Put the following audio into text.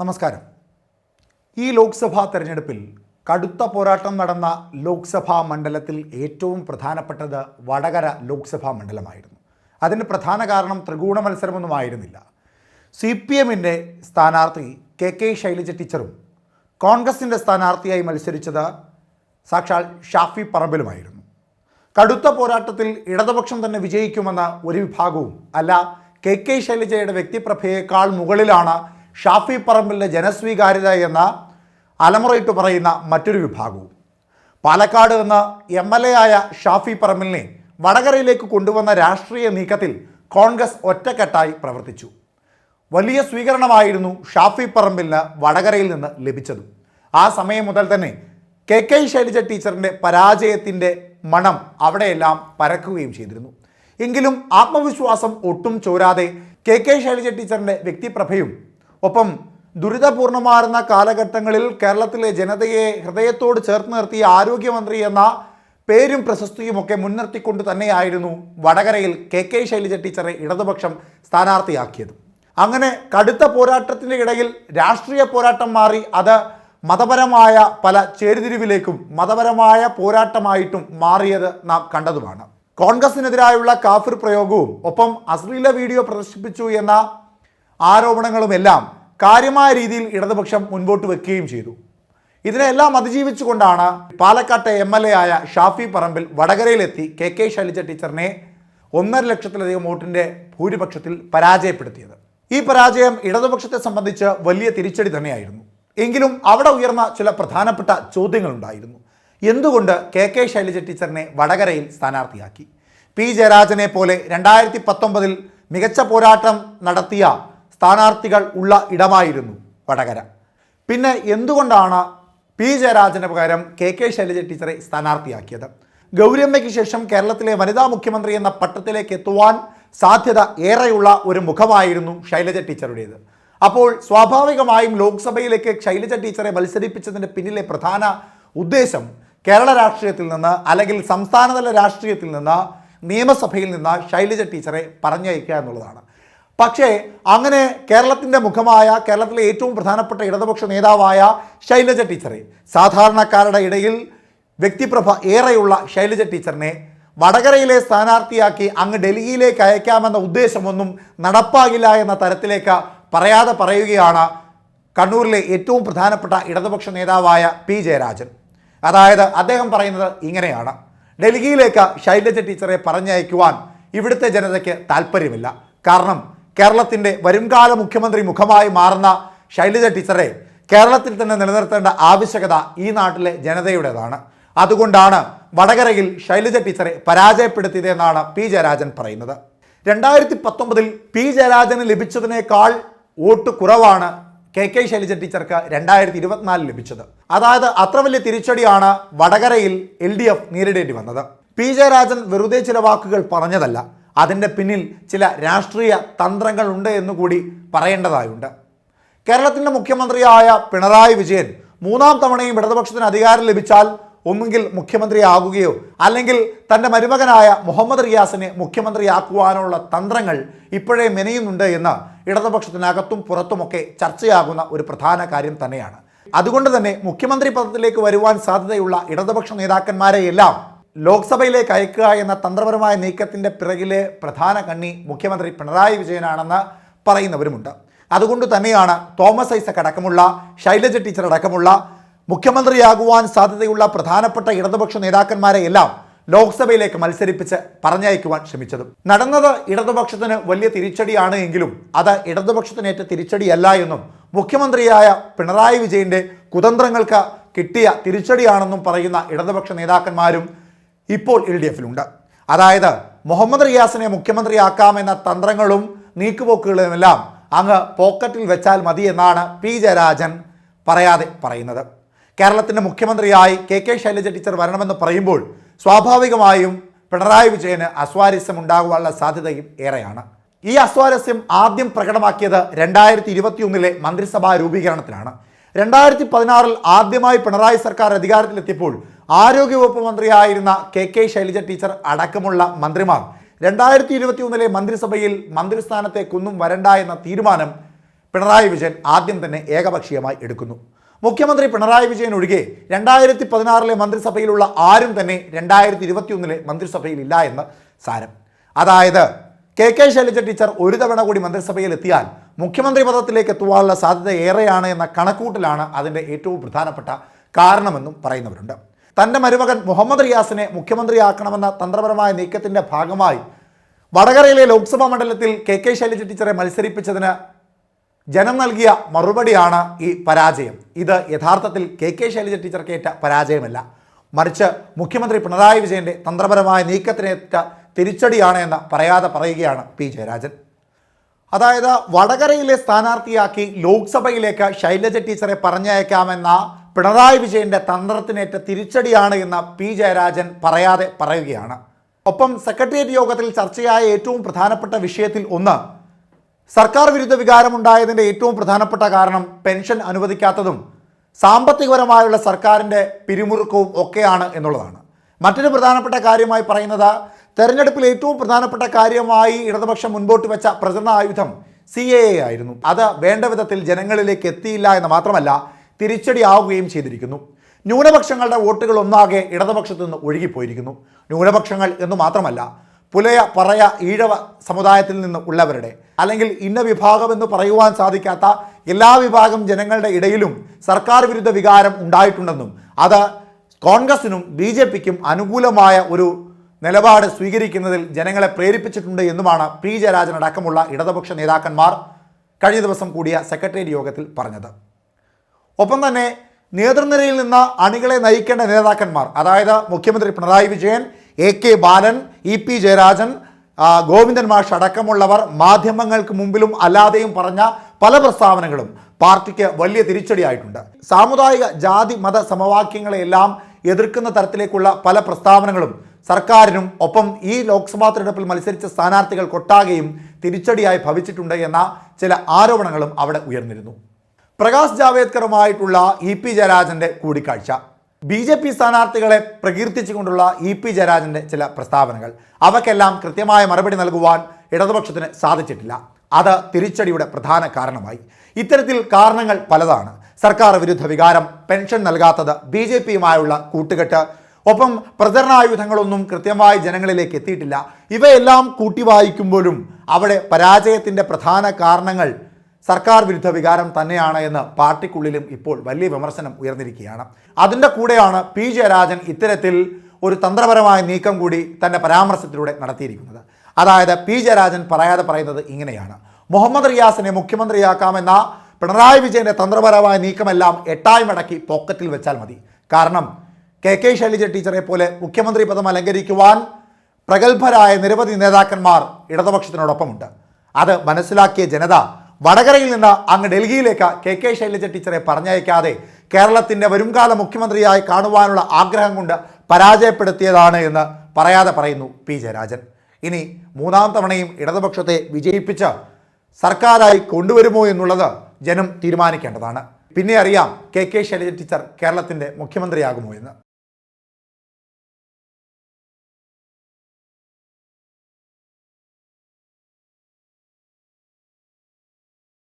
നമസ്കാരം. ഈ ലോക്സഭാ തെരഞ്ഞെടുപ്പിൽ കടുത്ത പോരാട്ടം നടന്ന ലോക്സഭാ മണ്ഡലത്തിൽ ഏറ്റവും പ്രധാനപ്പെട്ടത് വടകര ലോക്സഭാ മണ്ഡലമായിരുന്നു. അതിന് പ്രധാന കാരണം ത്രികോണ മത്സരമൊന്നുമായിരുന്നില്ല. CPMൻ്റെ സ്ഥാനാർത്ഥി കെ ശൈലജ ടീച്ചറും കോൺഗ്രസിൻ്റെ സ്ഥാനാർത്ഥിയായി മത്സരിച്ചത് സാക്ഷാൽ ഷാഫി പറമ്പിലുമായിരുന്നു. കടുത്ത പോരാട്ടത്തിൽ ഇടതുപക്ഷം തന്നെ വിജയിക്കുമെന്ന ഒരു വിഭാഗവും അല്ല, കെ ശൈലജയുടെ വ്യക്തിപ്രഭയേക്കാൾ മുകളിലാണ് ഷാഫി പറമ്പിലിൻ്റെ ജനസ്വീകാര്യത എന്ന അലമുറയിട്ട് പറയുന്ന മറ്റൊരു വിഭാഗവും. പാലക്കാട് നിന്ന് MLA ആയ ഷാഫി പറമ്പിലിനെ വടകരയിലേക്ക് കൊണ്ടുവന്ന രാഷ്ട്രീയ നീക്കത്തിൽ കോൺഗ്രസ് ഒറ്റക്കെട്ടായി പ്രവർത്തിച്ചു. വലിയ സ്വീകരണമായിരുന്നു ഷാഫി പറമ്പിലിന് വടകരയിൽ നിന്ന് ലഭിച്ചതും. ആ സമയം മുതൽ തന്നെ കെ ശൈലജ ടീച്ചറിൻ്റെ പരാജയത്തിൻ്റെ മണം അവിടെയെല്ലാം പരക്കുകയും ചെയ്തിരുന്നു. എങ്കിലും ആത്മവിശ്വാസം ഒട്ടും ചോരാതെ കെ ശൈലജ ടീച്ചറിൻ്റെ വ്യക്തിപ്രഭയും ഒപ്പം ദുരിതപൂർണമാർന്ന കാലഘട്ടങ്ങളിൽ കേരളത്തിലെ ജനതയെ ഹൃദയത്തോട് ചേർത്ത് നിർത്തിയ ആരോഗ്യമന്ത്രി എന്ന പേരും പ്രശസ്തിയുമൊക്കെ മുൻനിർത്തിക്കൊണ്ട് തന്നെയായിരുന്നു വടകരയിൽ കെ ശൈലജ ടീച്ചറെ ഇടതുപക്ഷം സ്ഥാനാർത്ഥിയാക്കിയത്. അങ്ങനെ കടുത്ത പോരാട്ടത്തിൻ്റെ ഇടയിൽ രാഷ്ട്രീയ പോരാട്ടം മാറി അത് മതപരമായ പല ചേരിതിരിവിലേക്കും മതപരമായ പോരാട്ടമായിട്ടും മാറിയത് നാം കണ്ടതുമാണ്. കോൺഗ്രസിനെതിരായുള്ള കാഫിർ പ്രയോഗവും ഒപ്പം അശ്ലീല വീഡിയോ പ്രദർശിപ്പിച്ചു എന്ന ആരോപണങ്ങളുമെല്ലാം കാര്യമായ രീതിയിൽ ഇടതുപക്ഷം മുൻപോട്ട് വെക്കുകയും ചെയ്തു. ഇതിനെല്ലാം അതിജീവിച്ചുകൊണ്ടാണ് പാലക്കാട്ടെ MLA ആയ ഷാഫി പറമ്പിൽ വടകരയിലെത്തി കെ ശൈലജ ടീച്ചറിനെ 1.5 ലക്ഷത്തിലധികം വോട്ടിൻ്റെ ഭൂരിപക്ഷത്തിൽ പരാജയപ്പെടുത്തിയത്. ഈ പരാജയം ഇടതുപക്ഷത്തെ സംബന്ധിച്ച് വലിയ തിരിച്ചടി തന്നെയായിരുന്നു. എങ്കിലും അവിടെ ഉയർന്ന ചില പ്രധാനപ്പെട്ട ചോദ്യങ്ങളുണ്ടായിരുന്നു. എന്തുകൊണ്ട് കെ ശൈലജ ടീച്ചറിനെ വടകരയിൽ സ്ഥാനാർത്ഥിയാക്കി? ജയരാജനെ പോലെ 2019 മികച്ച പോരാട്ടം നടത്തിയ സ്ഥാനാർത്ഥികൾ ഉള്ള ഇടമായിരുന്നു വടകര. പിന്നെ എന്തുകൊണ്ടാണ് ജയരാജന് പകരം കെ ശൈലജ ടീച്ചറെ സ്ഥാനാർത്ഥിയാക്കിയത്? ഗൗരിയമ്മയ്ക്ക് ശേഷം കേരളത്തിലെ വനിതാ മുഖ്യമന്ത്രി എന്ന പട്ടത്തിലേക്ക് എത്തുവാൻ സാധ്യത ഏറെയുള്ള ഒരു മുഖമായിരുന്നു ശൈലജ ടീച്ചറുടേത്. അപ്പോൾ സ്വാഭാവികമായും ലോക്സഭയിലേക്ക് ശൈലജ ടീച്ചറെ മത്സരിപ്പിച്ചതിൻ്റെ പിന്നിലെ പ്രധാന ഉദ്ദേശം കേരള രാഷ്ട്രീയത്തിൽ നിന്ന് അല്ലെങ്കിൽ സംസ്ഥാനതല രാഷ്ട്രീയത്തിൽ നിന്ന് നിയമസഭയിൽ നിന്ന് ശൈലജ ടീച്ചറെ പറഞ്ഞയക്കുക എന്നുള്ളതാണ്. പക്ഷേ അങ്ങനെ കേരളത്തിൻ്റെ മുഖമായ കേരളത്തിലെ ഏറ്റവും പ്രധാനപ്പെട്ട ഇടതുപക്ഷ നേതാവായ ശൈലജ ടീച്ചറെ, സാധാരണക്കാരുടെ ഇടയിൽ വ്യക്തിപ്രഭ ഏറെയുള്ള ശൈലജ ടീച്ചറിനെ വടകരയിലെ സ്ഥാനാർത്ഥിയാക്കി അങ്ങ് ഡൽഹിയിലേക്ക് അയക്കാമെന്ന ഉദ്ദേശമൊന്നും നടപ്പാകില്ല എന്ന തരത്തിലേക്ക് പറയാതെ പറയുകയാണ് കണ്ണൂരിലെ ഏറ്റവും പ്രധാനപ്പെട്ട ഇടതുപക്ഷ നേതാവായ ജയരാജൻ. അതായത് അദ്ദേഹം പറയുന്നത് ഇങ്ങനെയാണ്: ഡൽഹിയിലേക്ക് ശൈലജ ടീച്ചറെ പറഞ്ഞയക്കുവാൻ ഇവിടുത്തെ ജനതയ്ക്ക് താല്പര്യമില്ല. കാരണം കേരളത്തിൻ്റെ വരുംകാല മുഖ്യമന്ത്രി മുഖമായി മാറുന്ന ശൈലജ ടീച്ചറെ കേരളത്തിൽ തന്നെ നിലനിർത്തേണ്ട ആവശ്യകത ഈ നാട്ടിലെ ജനതയുടേതാണ്. അതുകൊണ്ടാണ് വടകരയിൽ ശൈലജ ടീച്ചറെ പരാജയപ്പെടുത്തിയതെന്നാണ് ജയരാജൻ പറയുന്നത്. 2019 ജയരാജന് ലഭിച്ചതിനേക്കാൾ വോട്ട് കുറവാണ് കെ ശൈലജ ടീച്ചർക്ക് 2024 ലഭിച്ചത്. അതായത് അത്ര വലിയ തിരിച്ചടിയാണ് വടകരയിൽ LDF നേരിടേണ്ടി വന്നത്. ജയരാജൻ വെറുതെ ചില വാക്കുകൾ പറഞ്ഞതല്ല, അതിൻ്റെ പിന്നിൽ ചില രാഷ്ട്രീയ തന്ത്രങ്ങളുണ്ട് എന്നുകൂടി പറയേണ്ടതായുണ്ട്. കേരളത്തിൻ്റെ മുഖ്യമന്ത്രിയായ പിണറായി വിജയൻ 3ാം തവണയും ഇടതുപക്ഷത്തിന് അധികാരം ലഭിച്ചാൽ ഒന്നുകിൽ മുഖ്യമന്ത്രിയാകുകയോ അല്ലെങ്കിൽ തൻ്റെ മരുമകനായ മുഹമ്മദ് റിയാസിനെ മുഖ്യമന്ത്രിയാക്കുവാനുള്ള തന്ത്രങ്ങൾ ഇപ്പോഴേ മെനയുന്നുണ്ട് എന്ന് ഇടതുപക്ഷത്തിനകത്തും പുറത്തുമൊക്കെ ചർച്ചയാകുന്ന ഒരു പ്രധാന കാര്യം തന്നെയാണ്. അതുകൊണ്ട് തന്നെ മുഖ്യമന്ത്രി പദത്തിലേക്ക് വരുവാൻ സാധ്യതയുള്ള ഇടതുപക്ഷ നേതാക്കന്മാരെയെല്ലാം ലോക്സഭയിലേക്ക് അയക്കുക എന്ന തന്ത്രപരമായ നീക്കത്തിൻ്റെ പിറകിലെ പ്രധാന കണ്ണി മുഖ്യമന്ത്രി പിണറായി വിജയനാണെന്ന് പറയുന്നവരുമുണ്ട്. അതുകൊണ്ട് തന്നെയാണ് തോമസ് ഐസക് അടക്കമുള്ള ശൈലജ ടീച്ചർ അടക്കമുള്ള മുഖ്യമന്ത്രിയാകുവാൻ സാധ്യതയുള്ള പ്രധാനപ്പെട്ട ഇടതുപക്ഷ നേതാക്കന്മാരെയെല്ലാം ലോക്സഭയിലേക്ക് മത്സരിപ്പിച്ച് പറഞ്ഞയക്കുവാൻ ശ്രമിച്ചതും. നടന്നത് ഇടതുപക്ഷത്തിന് വലിയ തിരിച്ചടിയാണ് എങ്കിലും അത് ഇടതുപക്ഷത്തിനേറ്റ തിരിച്ചടിയല്ല എന്നും മുഖ്യമന്ത്രിയായ പിണറായി വിജയൻ്റെ കുതന്ത്രങ്ങൾക്ക് കിട്ടിയ തിരിച്ചടിയാണെന്നും പറയുന്ന ഇടതുപക്ഷ നേതാക്കന്മാരും ഇപ്പോൾ LDFിലുണ്ട്. അതായത് മുഹമ്മദ് റിയാസിനെ മുഖ്യമന്ത്രിയാക്കാമെന്ന തന്ത്രങ്ങളും നീക്കുപോക്കുകളുമെല്ലാം അങ്ങ് പോക്കറ്റിൽ വെച്ചാൽ മതി എന്നാണ് ജയരാജൻ പറയാതെ പറയുന്നത്. കേരളത്തിൻ്റെ മുഖ്യമന്ത്രിയായി കെ ശൈലജ ടീച്ചർ വരണമെന്ന് പറയുമ്പോൾ സ്വാഭാവികമായും പിണറായി വിജയന് അസ്വാരസ്യം ഉണ്ടാകുവാനുള്ള സാധ്യതയും ഏറെയാണ്. ഈ അസ്വാരസ്യം ആദ്യം പ്രകടമാക്കിയത് 2021 മന്ത്രിസഭാ രൂപീകരണത്തിലാണ്. 2016 ആദ്യമായി പിണറായി സർക്കാർ അധികാരത്തിലെത്തിയപ്പോൾ ആരോഗ്യവകുപ്പ് മന്ത്രിയായിരുന്ന കെ ശൈലജ ടീച്ചർ അടക്കമുള്ള മന്ത്രിമാർ 2021 മന്ത്രിസഭയിൽ മന്ത്രിസ്ഥാനത്തേക്കൊന്നും വരണ്ട എന്ന തീരുമാനം പിണറായി വിജയൻ ആദ്യം തന്നെ ഏകപക്ഷീയമായി എടുക്കുന്നു. മുഖ്യമന്ത്രി പിണറായി വിജയൻ ഒഴികെ 2016 മന്ത്രിസഭയിലുള്ള ആരും തന്നെ 2021 മന്ത്രിസഭയിൽ ഇല്ല എന്ന് സാരം. അതായത് കെ ശൈലജ ടീച്ചർ ഒരു തവണ കൂടി മന്ത്രിസഭയിൽ എത്തിയാൽ മുഖ്യമന്ത്രി പദത്തിലേക്ക് എത്തുവാനുള്ള സാധ്യത ഏറെയാണ് എന്ന കണക്കൂട്ടലാണ് അതിൻ്റെ ഏറ്റവും പ്രധാനപ്പെട്ട കാരണമെന്നും പറയുന്നവരുണ്ട്. തൻ്റെ മരുമകൻ മുഹമ്മദ് റിയാസിനെ മുഖ്യമന്ത്രിയാക്കണമെന്ന തന്ത്രപരമായ നീക്കത്തിൻ്റെ ഭാഗമായി വടകരയിലെ ലോക്സഭാ മണ്ഡലത്തിൽ കെ ശൈലജ ടീച്ചറെ മത്സരിപ്പിച്ചതിന് ജനം നൽകിയ മറുപടിയാണ് ഈ പരാജയം. ഇത് യഥാർത്ഥത്തിൽ കെ ശൈലജ ടീച്ചർക്കേറ്റ പരാജയമല്ല, മറിച്ച് മുഖ്യമന്ത്രി പിണറായി വിജയൻ്റെ തന്ത്രപരമായ നീക്കത്തിനേറ്റ തിരിച്ചടിയാണ് എന്ന് പറയാതെ പറയുകയാണ് പി ജയരാജൻ. അതായത് വടകരയിലെ സ്ഥാനാർത്ഥിയാക്കി ലോക്സഭയിലേക്ക് ശൈലജ ടീച്ചറെ പറഞ്ഞയക്കാമെന്ന പിണറായി വിജയൻ്റെ തന്ത്രത്തിനേറ്റ തിരിച്ചടിയാണ് എന്ന് പി ജയരാജൻ പറയാതെ പറയുകയാണ്. ഒപ്പം സെക്രട്ടേറിയറ്റ് യോഗത്തിൽ ചർച്ചയായ ഏറ്റവും പ്രധാനപ്പെട്ട വിഷയത്തിൽ ഒന്ന് സർക്കാർ വിരുദ്ധ വികാരമുണ്ടായതിൻ്റെ ഏറ്റവും പ്രധാനപ്പെട്ട കാരണം പെൻഷൻ അനുവദിക്കാത്തതും സാമ്പത്തികപരമായുള്ള സർക്കാരിൻ്റെ പിരിമുറുക്കവും ഒക്കെയാണ് എന്നുള്ളതാണ്. മറ്റൊരു പ്രധാനപ്പെട്ട കാര്യമായി പറയുന്നത് തെരഞ്ഞെടുപ്പിൽ ഏറ്റവും പ്രധാനപ്പെട്ട കാര്യമായി ഇടതുപക്ഷം മുൻപോട്ട് വെച്ച പ്രചരണ ആയുധം CAA ആയിരുന്നു. അത് വേണ്ട വിധത്തിൽ ജനങ്ങളിലേക്ക് എത്തിയില്ല എന്ന് മാത്രമല്ല തിരിച്ചടിയാവുകയും ചെയ്തിരിക്കുന്നു. ന്യൂനപക്ഷങ്ങളുടെ വോട്ടുകൾ ഒന്നാകെ ഇടതുപക്ഷത്തു നിന്ന് ഒഴുകിപ്പോയിരിക്കുന്നു. ന്യൂനപക്ഷങ്ങൾ എന്ന് മാത്രമല്ല, പുലയ പറയ ഈഴവ സമുദായത്തിൽ നിന്ന് ഉള്ളവരുടെ അല്ലെങ്കിൽ ഇന്ന വിഭാഗമെന്ന് പറയുവാൻ സാധിക്കാത്ത എല്ലാ വിഭാഗം ജനങ്ങളുടെ ഇടയിലും സർക്കാർ വിരുദ്ധ വികാരം ഉണ്ടായിട്ടുണ്ടെന്നും അത് കോൺഗ്രസിനും BJPക്കും അനുകൂലമായ ഒരു നിലപാട് സ്വീകരിക്കുന്നതിൽ ജനങ്ങളെ പ്രേരിപ്പിച്ചിട്ടുണ്ട് എന്നുമാണ് പി ജയരാജൻ അടക്കമുള്ള ഇടതുപക്ഷ നേതാക്കന്മാർ കഴിഞ്ഞ ദിവസം കൂടിയ സെക്രട്ടേറിയറ്റ് യോഗത്തിൽ പറഞ്ഞത്. ഒപ്പം തന്നെ നേതൃനിരയിൽ നിന്ന് അണികളെ നയിക്കേണ്ട നേതാക്കന്മാർ, അതായത് മുഖ്യമന്ത്രി പിണറായി വിജയൻ, AK ബാലൻ, EP ജയരാജൻ, ഗോവിന്ദൻ മാഷ് അടക്കമുള്ളവർ മാധ്യമങ്ങൾക്ക് മുമ്പിലും അല്ലാതെയും പറഞ്ഞ പല പ്രസ്താവനകളും പാർട്ടിക്ക് വലിയ തിരിച്ചടിയായിട്ടുണ്ട്. സാമുദായിക ജാതി മത സമവാക്യങ്ങളെല്ലാം എതിർക്കുന്ന തരത്തിലേക്കുള്ള പല പ്രസ്താവനകളും സർക്കാരിനും ഒപ്പം ഈ ലോക്സഭാ തെരഞ്ഞെടുപ്പിൽ മത്സരിച്ച സ്ഥാനാർത്ഥികൾക്കൊട്ടാകെയും തിരിച്ചടിയായി ഭവിച്ചിട്ടുണ്ട് എന്ന ചില ആരോപണങ്ങളും അവിടെ ഉയർന്നിരുന്നു. പ്രകാശ് ജാവേദ്കറുമായിട്ടുള്ള EP ജയരാജൻ്റെ കൂടിക്കാഴ്ച, BJP സ്ഥാനാർത്ഥികളെ പ്രകീർത്തിച്ചുകൊണ്ടുള്ള EP ജയരാജൻ്റെ ചില പ്രസ്താവനകൾ, അവയ്ക്കെല്ലാം കൃത്യമായ മറുപടി നൽകുവാൻ ഇടതുപക്ഷത്തിന് സാധിച്ചിട്ടില്ല. അത് തിരിച്ചടിയുടെ പ്രധാന കാരണമായി. ഇത്തരത്തിൽ കാരണങ്ങൾ പലതാണ്. സർക്കാർ വിരുദ്ധ വികാരം, പെൻഷൻ നൽകാത്തത്, BJPയുമായുള്ള കൂട്ടുകെട്ട്, ഒപ്പം പ്രചരണായുധങ്ങളൊന്നും കൃത്യമായി ജനങ്ങളിലേക്ക് എത്തിയിട്ടില്ല. ഇവയെല്ലാം കൂട്ടി വായിക്കുമ്പോഴും അവിടെ പരാജയത്തിൻ്റെ പ്രധാന കാരണങ്ങൾ സർക്കാർ വിരുദ്ധ വികാരം തന്നെയാണ് എന്ന് പാർട്ടിക്കുള്ളിലും ഇപ്പോൾ വലിയ വിമർശനം ഉയർന്നിരിക്കുകയാണ്. അതിൻ്റെ കൂടെയാണ് പി ജയരാജൻ ഇത്തരത്തിൽ ഒരു തന്ത്രപരമായ നീക്കം കൂടി തൻ്റെ പരാമർശത്തിലൂടെ നടത്തിയിരിക്കുന്നത്. അതായത് പി ജയരാജൻ പറയാതെ പറയുന്നത് ഇങ്ങനെയാണ്: മുഹമ്മദ് റിയാസിനെ മുഖ്യമന്ത്രിയാക്കാമെന്ന പിണറായി വിജയൻ്റെ തന്ത്രപരമായ നീക്കമെല്ലാം എട്ടായി മടക്കി പോക്കറ്റിൽ വെച്ചാൽ മതി. കാരണം കെ ശൈലജ ടീച്ചറെ പോലെ മുഖ്യമന്ത്രി പദം അലങ്കരിക്കുവാൻ പ്രഗത്ഭരായ നിരവധി നേതാക്കന്മാർ ഇടതുപക്ഷത്തിനോടൊപ്പമുണ്ട്. അത് മനസ്സിലാക്കിയ ജനത വടകരയിൽ നിന്ന് അങ്ങ് ഡൽഹിയിലേക്ക് കെ ശൈലജ ടീച്ചറെ പറഞ്ഞയക്കാതെ കേരളത്തിൻ്റെ വരുംകാല മുഖ്യമന്ത്രിയായി കാണുവാനുള്ള ആഗ്രഹം കൊണ്ട് പരാജയപ്പെടുത്തിയതാണ് എന്ന് പറയാതെ പറയുന്നു പി ജയരാജൻ. ഇനി മൂന്നാം തവണയും ഇടതുപക്ഷത്തെ വിജയിപ്പിച്ച് സർക്കാരായി കൊണ്ടുവരുമോ എന്നുള്ളത് ജനം തീരുമാനിക്കേണ്ടതാണ്. പിന്നെ അറിയാം കെ ശൈലജ ടീച്ചർ കേരളത്തിൻ്റെ മുഖ്യമന്ത്രിയാകുമോ എന്ന്.